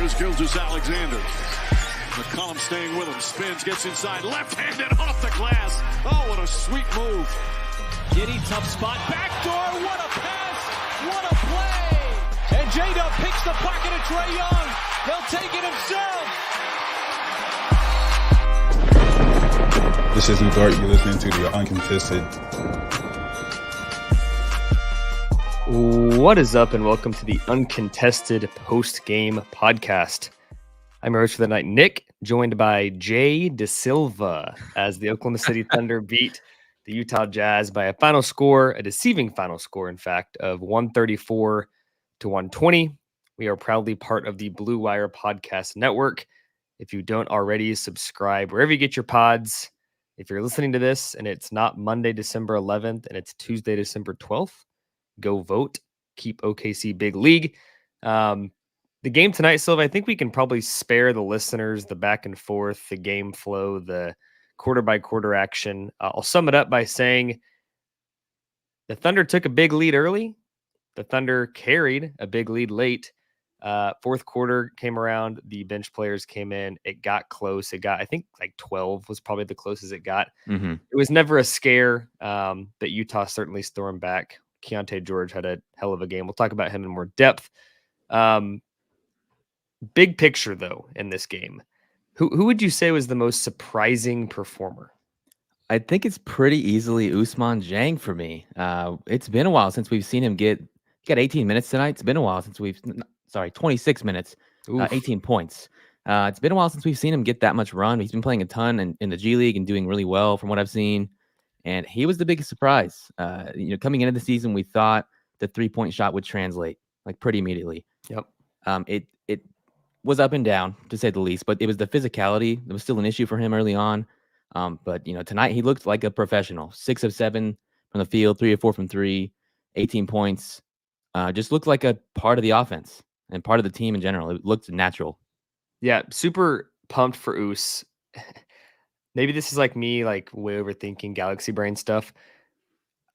Shai Gilgeous-Alexander. McCollum staying with him. Spins, gets inside. Left-handed off the glass. Oh, what a sweet move. Giddy, tough spot. Backdoor. What a pass. What a play. And J-Dub picks the pocket of Trae Young. He'll take it himself. This is Lu Dort. You're listening to the Uncontested. What is up, and welcome to the Uncontested Postgame Podcast. I'm your host for the night, Nick, joined by Jay DeSilva, as the Oklahoma City Thunder beat the Utah Jazz by a deceiving final score, in fact, of 134-120. We are proudly part of the Blue Wire Podcast Network. If you don't already, subscribe wherever you get your pods. If you're listening to this and it's not Monday, December 11th, and it's Tuesday, December 12th, go vote. Keep OKC Big League. The game tonight, Silva, I think we can probably spare the listeners the back and forth, the game flow, the quarter-by-quarter action. I'll sum it up by saying the Thunder took a big lead early. The Thunder carried a big lead late. Fourth quarter came around. The bench players came in. It got close. It got, I think, like 12 was probably the closest it got. Mm-hmm. It was never a scare, but Utah certainly stormed back. Keontae George had a hell of a game. We'll talk about him in more depth. Big picture, though, in this game, who would you say was the most surprising performer? I think it's pretty easily Usman Dieng for me. It's been a while since we've seen him he got 18 minutes tonight. It's been a while since 26 minutes, 18 points. It's been a while since we've seen him get that much run. He's been playing a ton in the G League and doing really well from what I've seen. And he was the biggest surprise. Coming into the season, we thought the 3-point shot would translate like pretty immediately. Yep. It was up and down, to say the least, but it was the physicality that was still an issue for him early on. But tonight he looked like a professional. 6 of 7 from the field, 3 of 4 from 3, 18 points. Just looked like a part of the offense and part of the team in general. It looked natural. Yeah, super pumped for Us. Maybe this is like me, like way overthinking galaxy brain stuff.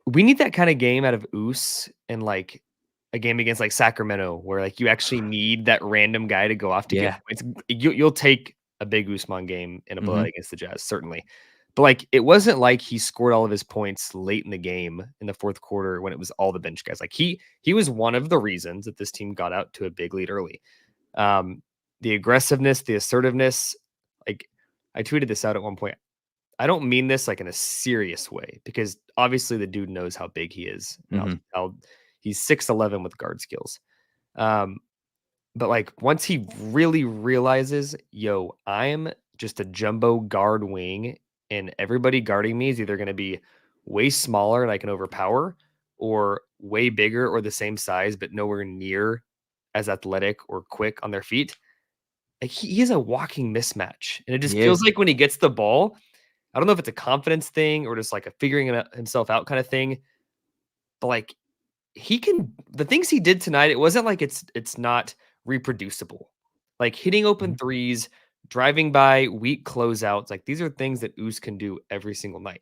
We need that kind of game out of Us and like a game against like Sacramento, where like you actually need that random guy to go off to get points. You'll take a big Usman game in a blowout against the Jazz, certainly. But like it wasn't like he scored all of his points late in the game in the fourth quarter when it was all the bench guys. Like he was one of the reasons that this team got out to a big lead early. The aggressiveness, the assertiveness, like I tweeted this out at one point. I don't mean this like in a serious way, because obviously the dude knows how big he is. He's 6'11" with guard skills. But like once he really realizes, I'm just a jumbo guard wing and everybody guarding me is either going to be way smaller and I can overpower, or way bigger or the same size, but nowhere near as athletic or quick on their feet. Like he is a walking mismatch. And it just feels like when he gets the ball, I don't know if it's a confidence thing or just like a figuring himself out kind of thing, but like the things he did tonight, it wasn't like it's not reproducible. Like hitting open threes, driving by weak closeouts, like these are things that Us can do every single night.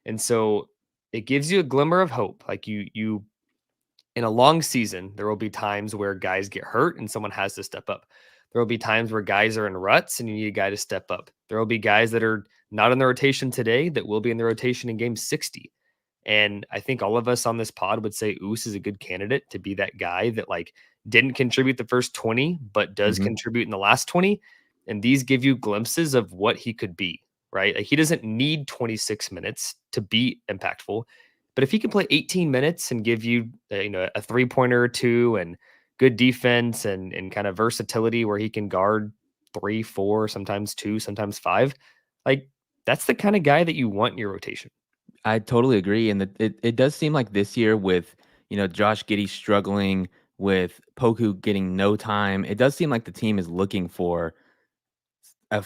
And so it gives you a glimmer of hope. Like you in a long season, there will be times where guys get hurt and someone has to step up. There will be times where guys are in ruts and you need a guy to step up. There will be guys that are not in the rotation today that will be in the rotation in game 60. And I think all of us on this pod would say Us is a good candidate to be that guy that like didn't contribute the first 20, but does contribute in the last 20. And these give you glimpses of what he could be, right? Like he doesn't need 26 minutes to be impactful, but if he can play 18 minutes and give you, a 3-pointer or 2 and good defense and kind of versatility where he can guard 3, 4, sometimes 2, sometimes 5, like that's the kind of guy that you want in your rotation. I totally agree. And it does seem like this year with, Josh Giddey struggling, with Poku getting no time, it does seem like the team is looking for a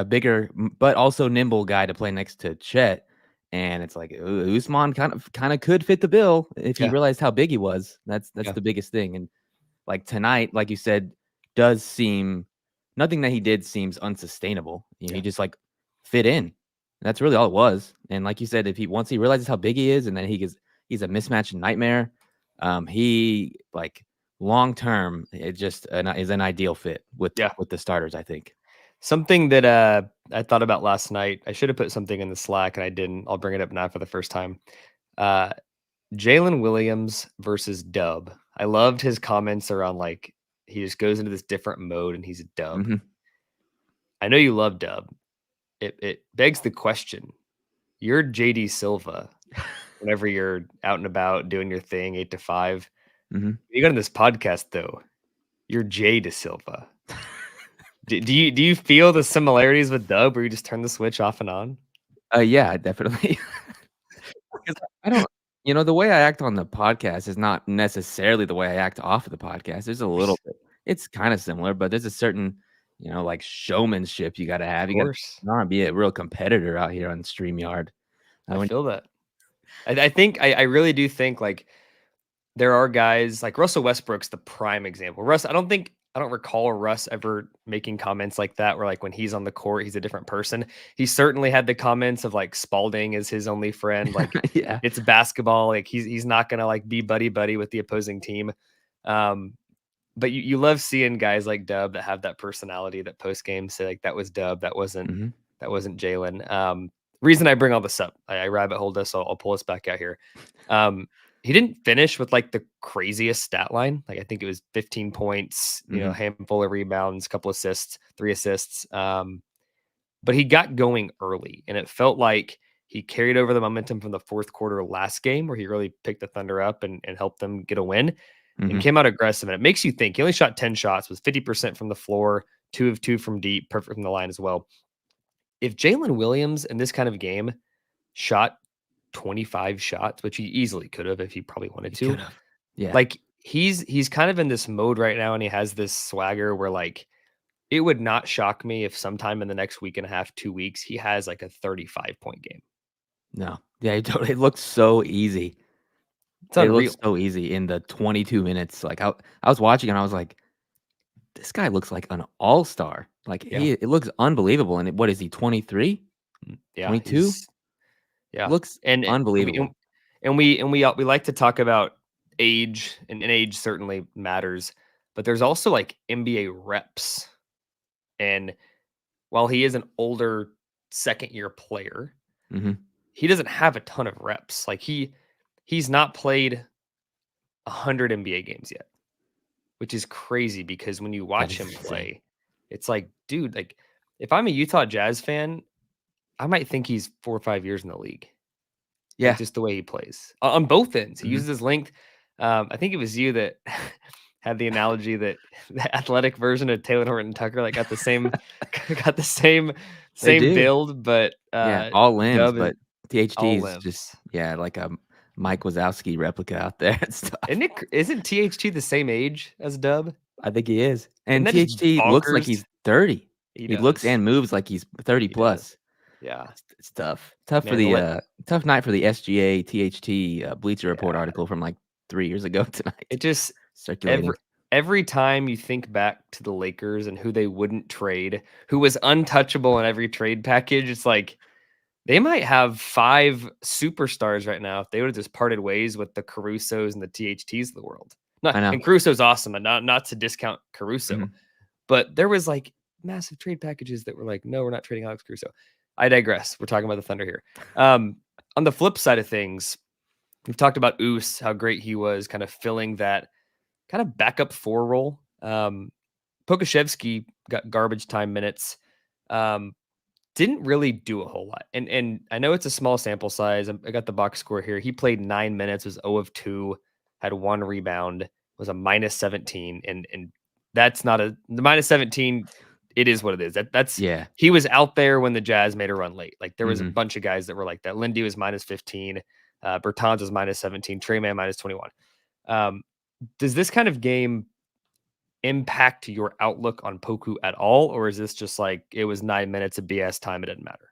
bigger, but also nimble guy to play next to Chet. And it's like Usman kind of could fit the bill if he realized how big he was. That's the biggest thing. And like tonight, like you said, does seem nothing that he did seems unsustainable. He just like fit in. That's really all it was. And like you said, once he realizes how big he is and then he's a mismatch nightmare, he like long term, it just is an ideal fit with the starters, I think. Something that I thought about last night, I should have put something in the Slack and I didn't. I'll bring it up now for the first time. Jalen Williams versus Dub. I loved his comments around like he just goes into this different mode and he's a Dub. Mm-hmm. I know you love Dub. It begs the question. You're JD Silva whenever you're out and about doing your thing 8 to 5. Mm-hmm. You got on this podcast though. You're Jay De Silva. do you feel the similarities with Dub where you just turn the switch off and on? Yeah, definitely. Because I don't, the way I act on the podcast is not necessarily the way I act off of the podcast. There's a little bit. It's kind of similar, but there's a certain, like showmanship you got to have. You got to not be a real competitor out here on StreamYard. I feel that. I think I really do think like there are guys like Russell Westbrook's the prime example. Russ, I don't recall Russ ever making comments like that where like when he's on the court, he's a different person. He certainly had the comments of like Spalding is his only friend. Like yeah, it's basketball. Like he's not going to like be buddy with the opposing team. But you love seeing guys like Dub that have that personality that post game say like that was Dub. That wasn't Jalen. Reason I bring all this up, I rabbit holed us, so I'll pull us back out here. He didn't finish with like the craziest stat line. Like I think it was 15 points, a handful of rebounds, couple assists, 3 assists. But he got going early and it felt like he carried over the momentum from the fourth quarter last game where he really picked the Thunder up and helped them get a win and came out aggressive. And it makes you think he only shot 10 shots, was 50% from the floor, 2 of 2 from deep, perfect from the line as well. If Jalen Williams in this kind of game shot 25 shots, which he easily could have if he probably wanted to. Yeah. Like he's kind of in this mode right now and he has this swagger where like it would not shock me if sometime in the next week and a half, 2 weeks, he has like a 35-point game. No. Yeah, it looks so easy. It looks so easy in the 22 minutes. Like I was watching and I was like, this guy looks like an all-star. Like it looks unbelievable. And what is he, 23? Yeah. 22? Yeah. Looks unbelievable. And we like to talk about age, and age certainly matters, but there's also like NBA reps. And while he is an older second-year player, he doesn't have a ton of reps. Like he's not played 100 NBA games yet, which is crazy because when you watch him play, it's like, dude, like if I'm a Utah Jazz fan, I might think he's 4 or 5 years in the league. Yeah. Like just the way he plays on both ends. He uses his length. I think it was you that had the analogy that the athletic version of Taylor Horton Tucker like got the same build, but all limbs, but THT is just like a Mike Wazowski replica out there and stuff. Isn't THT the same age as Dub? I think he is. And THT looks like he's 30. He looks and moves like he's 30 plus. Yeah. It's tough. Tough night for the SGA THT Bleacher Report article from like 3 years ago tonight. It just circulating. Every time you think back to the Lakers and who they wouldn't trade, who was untouchable in every trade package, it's like they might have 5 superstars right now if they would have just parted ways with the Carusos and the THTs of the world. And Caruso's awesome, and not to discount Caruso, but there was like massive trade packages that were like, no, we're not trading Alex Caruso. I digress. We're talking about the Thunder here. On the flip side of things, we've talked about Us, how great he was, kind of filling that kind of backup 4 role. Pokuševski got garbage time minutes. Didn't really do a whole lot. And I know it's a small sample size. I got the box score here. He played 9 minutes, was 0 of 2, had 1 rebound, was a -17. And that's not the -17. It is what it is. He was out there when the Jazz made a run late. Like there was a bunch of guys that were like that. Lindy was -15. Bertans was -17. Trey Man -21. Does this kind of game impact your outlook on Poku at all? Or is this just like, it was 9 minutes of BS time, it didn't matter?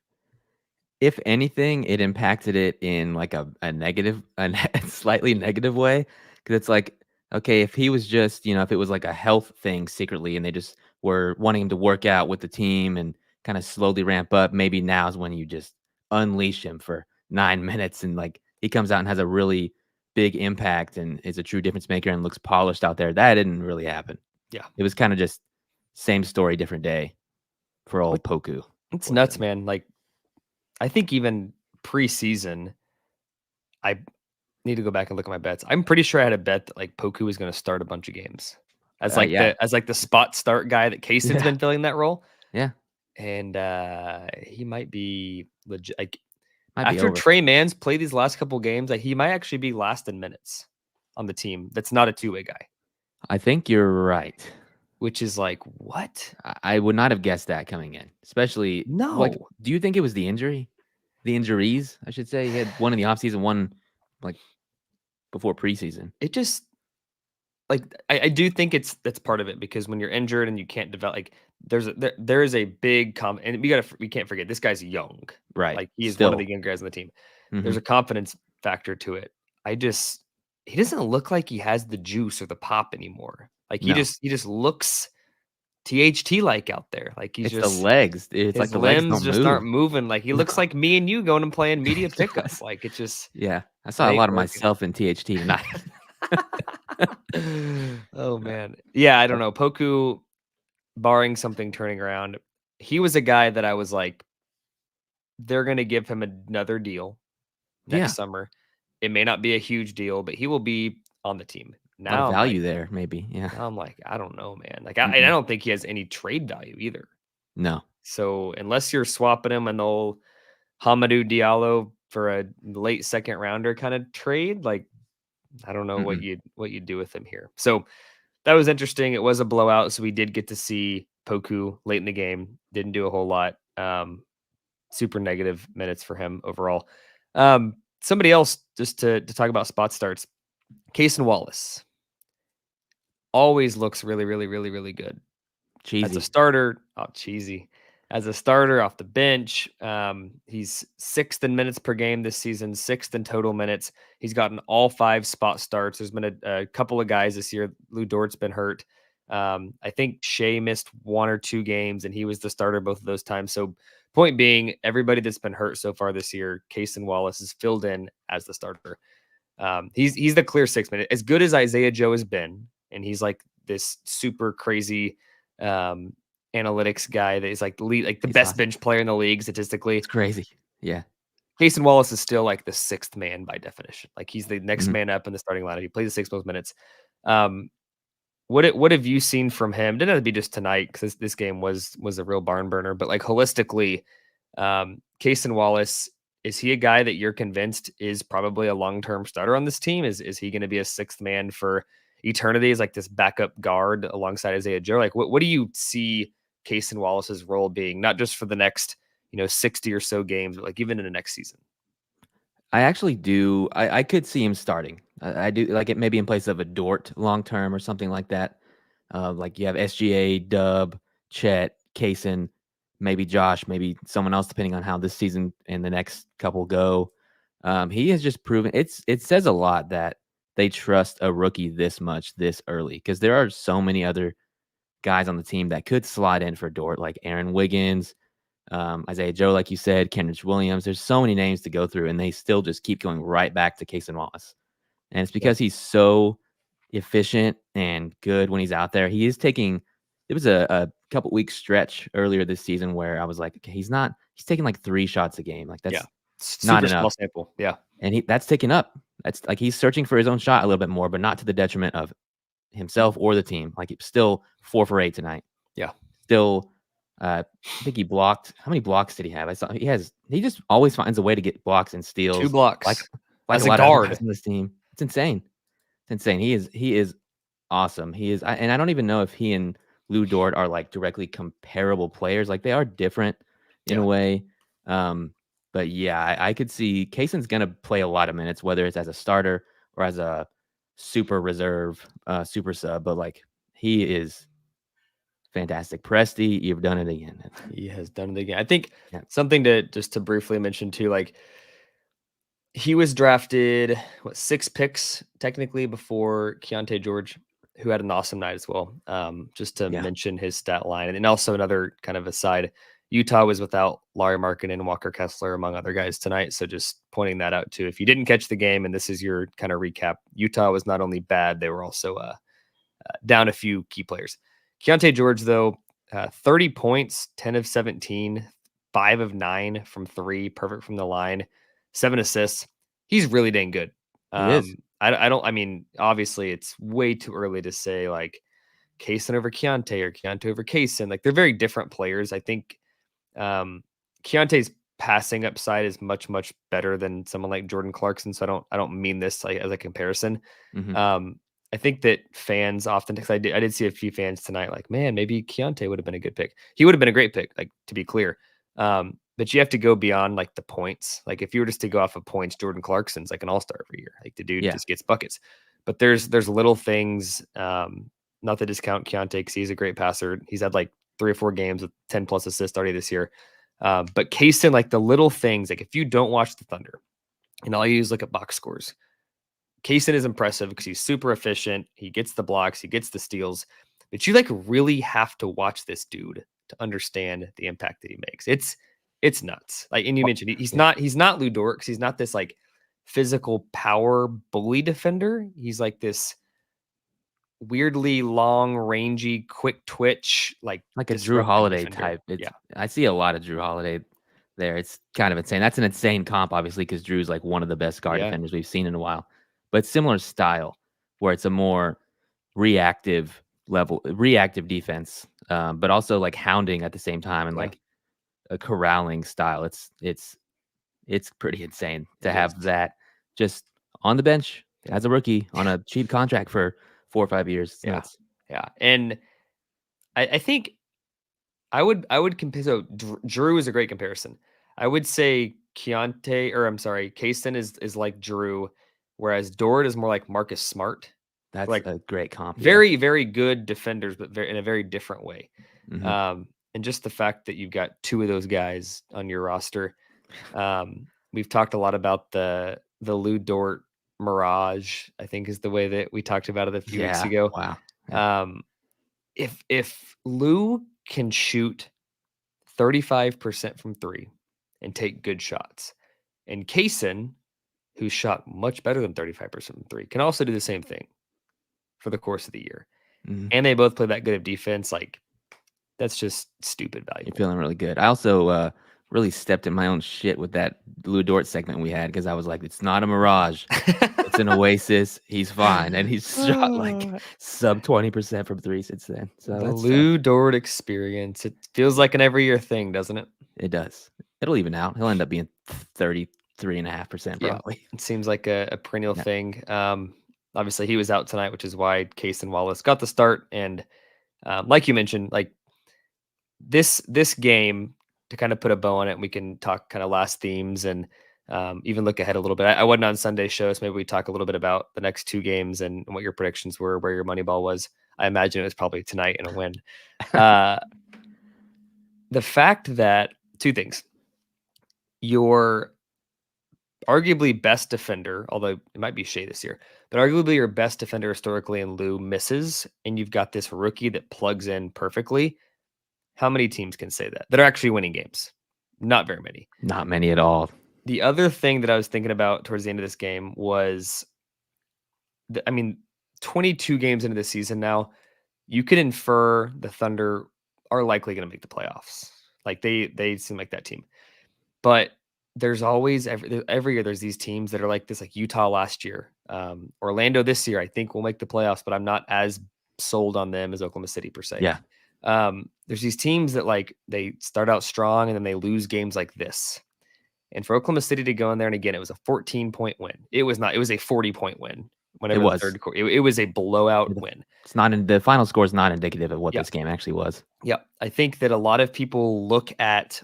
If anything, it impacted it in like a negative, a slightly negative way. Cause it's like, okay, if he was just, if it was like a health thing secretly and they just were wanting him to work out with the team and kind of slowly ramp up, maybe now is when you just unleash him for 9 minutes and like he comes out and has a really big impact and is a true difference maker and looks polished out there. That didn't really happen. Yeah. It was kind of just same story, different day for old Poku. It's nuts, man. Like, I think even preseason, I need to go back and look at my bets. I'm pretty sure I had a bet that like Poku was going to start a bunch of games as the spot start guy that Cason's been filling that role. Yeah. And he might be legit. Like, Might be after over. Trey Mann's played these last couple games, like he might actually be last in minutes on the team. That's not a two-way guy. I think you're right. Which is like, what? I would not have guessed that coming in, especially No. Like, do you think it was the injury? The injuries, I should say. He had one in the offseason, one like before preseason. It just like I do think that's part of it, because when you're injured and you can't develop, like there is a big and we can't forget this guy's young, Right? Like he is one of the young guys on the team. There's a confidence factor to it. He doesn't look like he has the juice or the pop anymore. Like he just looks THT like out there. Like he's it's just the legs. It's like the legs limbs don't just move. aren't moving. Like he looks like me and you going and playing media pickup. Like it just Yeah, I saw a lot of myself in THT tonight. Oh man. Yeah, I don't know. Poku, barring something turning around, he was a guy that I was like, they're gonna give him another deal next summer. It may not be a huge deal, but he will be on the team. Now, a lot of value there, maybe. Yeah. I'm like, I don't know, man. Like I don't think he has any trade value either. No. So unless you're swapping him an old Hamidou Diallo for a late second rounder kind of trade, like I don't know what you do with him here. So that was interesting. It was a blowout, so we did get to see Poku late in the game. Didn't do a whole lot. Super negative minutes for him overall. Somebody else, just to talk about spot starts, Cason Wallace always looks really, really, really, really good. Cheesy. As a starter, cheesy. As a starter off the bench, he's 6th in minutes per game this season, 6th in total minutes. He's gotten all 5 spot starts. There's been a couple of guys this year. Lu Dort's been hurt. I think Shai missed 1 or 2 games, and he was the starter both of those times. So point being, everybody that's been hurt so far this year, Cason Wallace is filled in as the starter. He's the clear 6th man. As good as Isaiah Joe has been, and he's like this super crazy analytics guy that is like the best bench player in the league statistically. It's crazy. Yeah. Cason Wallace is still like the 6th man by definition. Like he's the next man up in the starting lineup. He plays the 6 most minutes. What have you seen from him? Didn't have to be just tonight, because this game was a real barn burner, but like holistically, Cason Wallace, is he a guy that you're convinced is probably a long-term starter on this team? Is he going to be a 6th man for eternity, is like this backup guard alongside Isaiah Joe? Like what do you see Cason Wallace's role being, not just for the next 60 or so games, but like even in the next season? I actually do. I could see him starting. I do, like it maybe in place of a Dort long term or something like that. Like you have SGA, Dub, Chet, Cason, maybe Josh, maybe someone else, depending on how this season and the next couple go. He has just proven it says a lot that they trust a rookie this much this early, because there are so many other guys on the team that could slide in for Dort, like Aaron Wiggins, Isaiah Joe, like you said, Kenrich Williams. There's so many names to go through, and they still just keep going right back to Cason Wallace. And it's because he's so efficient and good when he's out there. He is taking, it was a couple weeks stretch earlier this season where I was like, okay, he's taking like 3 shots a game. Like that's not enough. Small sample. Yeah. And that's taken up. That's like he's searching for his own shot a little bit more, but not to the detriment of himself or the team. Like he's still 4 for 8 tonight. Yeah. Still, I think he blocked. How many blocks did he have? I saw he just always finds a way to get blocks and steals. 2 blocks. Like as a a guard in this team. It's insane. It's insane. He is awesome. He is, and I don't even know if he and Lu Dort are like directly comparable players. Like they are different in a way. But yeah, I could see Cason's going to play a lot of minutes, whether it's as a starter or as a super reserve, super sub. But like he is fantastic. Presti, you've done it again. He has done it again. I think something to briefly mention too, like he was drafted 6 picks technically before Keontae George, who had an awesome night as well. Just to mention his stat line, and then also another kind of aside, Utah was without Larry Markkinen and Walker Kessler, among other guys tonight. So just pointing that out too. If you didn't catch the game, and this is your kind of recap, Utah was not only bad, they were also down a few key players. Keontae George, though, 30 points, 10 of 17, 5 of 9 from 3, perfect from the line, 7 assists. He's really dang good. He is. I mean, obviously it's way too early to say like Cason over Keontae or Keontae over Cason. Like they're very different players. I think Keontae's passing upside is much, much better than someone like Jordan Clarkson. So I don't mean this like as a comparison. Mm-hmm. I think that fans often, because I did see a few fans tonight, like, man, maybe Keontae would have been a good pick. He would have been a great pick, like to be clear. But you have to go beyond like the points. Like if you were just to go off of points, Jordan Clarkson's like an all-star every year. Like the dude just gets buckets. But there's little things, not to discount Keontae because he's a great passer. He's had like 3 or 4 games with 10 plus assists already this year. But Cason, like the little things, like if you don't watch the Thunder and all you do is look at box scores, Cason is impressive because he's super efficient. He gets the blocks, he gets the steals, but you like really have to watch this dude to understand the impact that he makes. It's nuts. Like, and you mentioned he's not Lu Dort because he's not this like physical power bully defender. He's like this weirdly long, rangy, quick twitch, like a Drew Holiday defender. type. I see a lot of Drew Holiday there. It's kind of insane. That's an insane comp, obviously, because Drew's like one of the best guard defenders we've seen in a while. But similar style, where it's a more reactive defense, but also like hounding at the same time and like a corralling style. It's pretty insane to have that just on the bench as a rookie on a cheap contract for 4 or 5 years. Yeah. And I think I would compare. So Drew is a great comparison. I would say Cason is like Drew, whereas Dort is more like Marcus Smart. That's like a great comp. Very, very good defenders, but in a very different way. Mm-hmm. And just the fact that you've got 2 of those guys on your roster. We've talked a lot about the Lu Dort mirage, I think is the way that we talked about it a few weeks ago. Wow. Yeah. If Lu can shoot 35% from 3 and take good shots, and Cason, who shot much better than 35% from 3, can also do the same thing for the course of the year. Mm-hmm. And they both play that good of defense, like that's just stupid value. You're feeling really good. I also really stepped in my own shit with that Lu Dort segment we had because I was like, it's not a mirage. It's an oasis. He's fine. And he's shot like sub 20% from 3 since then. So the Lu Dort experience. It feels like an every year thing, doesn't it? It does. It'll even out. He'll end up being 33.5% probably. It seems like a perennial thing. Obviously he was out tonight, which is why Cason Wallace got the start. And like you mentioned, like this game, to kind of put a bow on it, we can talk kind of last themes and even look ahead a little bit. I wasn't on Sunday's show, so maybe we talk a little bit about the next 2 games and what your predictions were, where your money ball was. I imagine it was probably tonight and a win. The fact that 2 things, your arguably best defender, although it might be Shai this year, but arguably your best defender historically in Lu misses, and you've got this rookie that plugs in perfectly. How many teams can say that are actually winning games? Not very many. Not many at all. The other thing that I was thinking about towards the end of this game was, 22 games into the season now, you could infer the Thunder are likely going to make the playoffs. Like they seem like that team. But there's always every year there's these teams that are like this, like Utah last year, Orlando this year. I think will make the playoffs, but I'm not as sold on them as Oklahoma City per se. Yeah. There's these teams that like they start out strong and then they lose games like this. And for Oklahoma City to go in there, and again, it was a 14-point win. It was not. It was a 40-point win. Whenever it was. The third quarter, it was a blowout win. It's not in the final score is not indicative of what this game actually was. Yeah, I think that a lot of people look at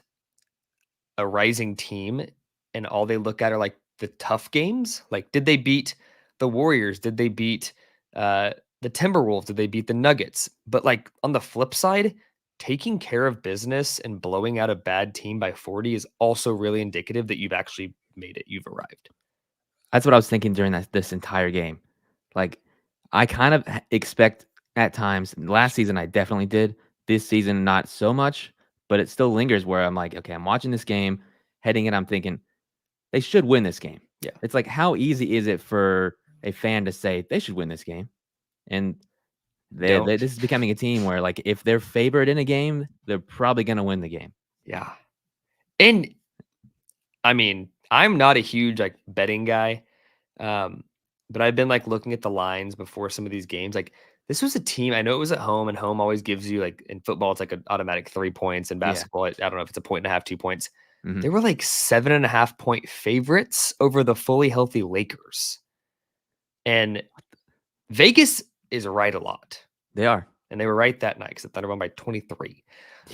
a rising team and all they look at are like the tough games. Like, did they beat the Warriors? Did they beat the Timberwolves? Did they beat the Nuggets? But like on the flip side, taking care of business and blowing out a bad team by 40 is also really indicative that you've actually made it. You've arrived. That's what I was thinking during this entire game. Like, I kind of expect at times, last season I definitely did. This season, not so much, but it still lingers where I'm like, okay, I'm watching this game, heading in, I'm thinking they should win this game. Yeah. It's like, how easy is it for a fan to say they should win this game? And this is becoming a team where, like, if they're favored in a game, they're probably going to win the game. Yeah. And I mean, I'm not a huge like betting guy. But I've been like looking at the lines before some of these games. Like, this was a team, I know it was at home, and home always gives you, like, in football, it's like an automatic 3 points. In basketball, I don't know if it's 1.5, 2 points. Mhm. They were like 7.5 point favorites over the fully healthy Lakers. And Vegas is right a lot. They are. And they were right that night because the Thunder won by 23.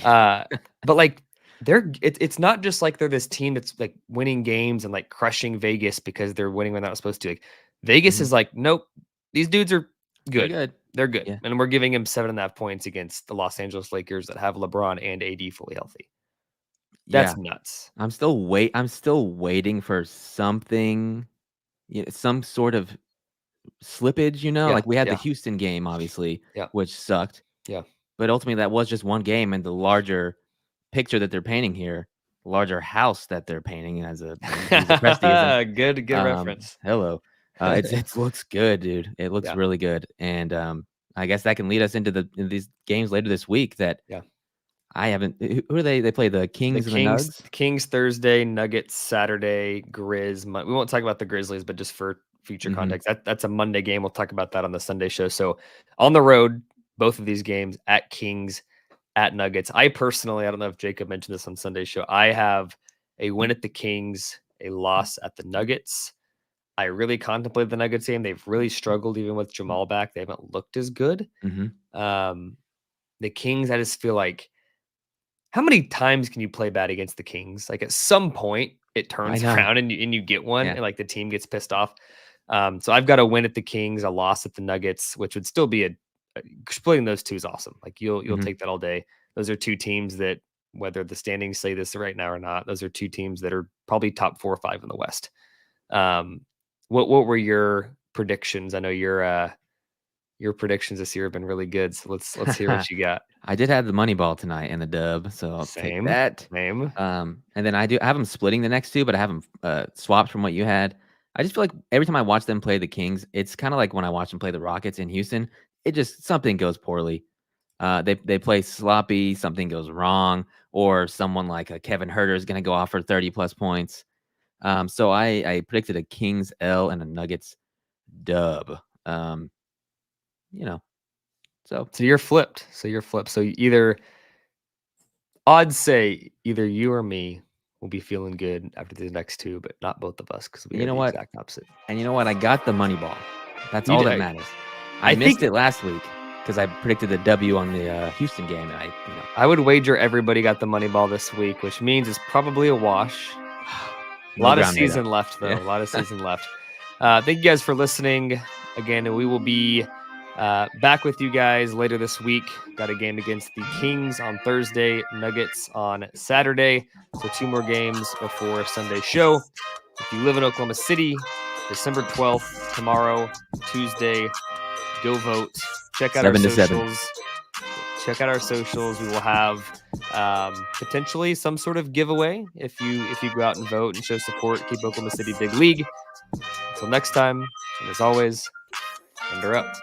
But like, it's not just like they're this team that's like winning games and like crushing Vegas because they're winning when they're not supposed to. Like, Vegas is like, nope, these dudes are good. They're good. Yeah. And we're giving him 7.5 points against the Los Angeles Lakers that have LeBron and AD fully healthy. That's nuts. I'm still waiting for something, some sort of slippage, like we had the Houston game, obviously, which sucked. Yeah. But ultimately that was just one game, and the larger picture that they're painting here, the larger house that they're painting as a good reference. Hello. It looks good, dude. It looks really good. And I guess that can lead us into these games later this week that I haven't. Who are they? They play the Kings and the Nuggets? Kings Thursday, Nuggets Saturday, Grizz. We won't talk about the Grizzlies, but just for future context, that's a Monday game. We'll talk about that on the Sunday show. So on the road, both of these games at Kings, at Nuggets. I personally, I don't know if Jacob mentioned this on Sunday's show, I have a win at the Kings, a loss at the Nuggets. I really contemplated the Nuggets game. They've really struggled even with Jamal back. They haven't looked as good. The Kings, I just feel like, how many times can you play bad against the Kings? Like, at some point it turns around and you get one, and like the team gets pissed off. So I've got a win at the Kings, a loss at the Nuggets, which would still be splitting those two is awesome. Like, you'll take that all day. Those are two teams that, whether the standings say this right now or not, those are two teams that are probably top 4 or 5 in the West. What were your predictions? I know your predictions this year have been really good. So let's hear what you got. I did have the money ball tonight and the dub, so I'll take that. Same. And then I have them splitting the next two, but I have them swapped from what you had. I just feel like every time I watch them play the Kings, it's kind of like when I watch them play the Rockets in Houston. It just, something goes poorly. They play sloppy, something goes wrong, or someone like a Kevin Huerter is going to go off for 30+ points. So I predicted a Kings L and a Nuggets dub. So you're flipped. So odds say either you or me will be feeling good after the next two, but not both of us, because we are the exact opposite. And you know what? I got the money ball. That's all that matters. I missed it last week because I predicted the W on the Houston game, and I would wager everybody got the money ball this week, which means it's probably a wash. A lot of season left, though. A lot of season left. Thank you guys for listening. Again, we will be back with you guys later this week. Got a game against the Kings on Thursday, Nuggets on Saturday. So 2 more games before Sunday's show. If you live in Oklahoma City, December 12th, tomorrow, Tuesday, go vote. Check out our socials. Check out our socials. We will have potentially some sort of giveaway if you go out and vote and show support. Keep Oklahoma City big league. Until next time, and as always, Thunder up.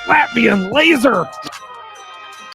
Latvian laser.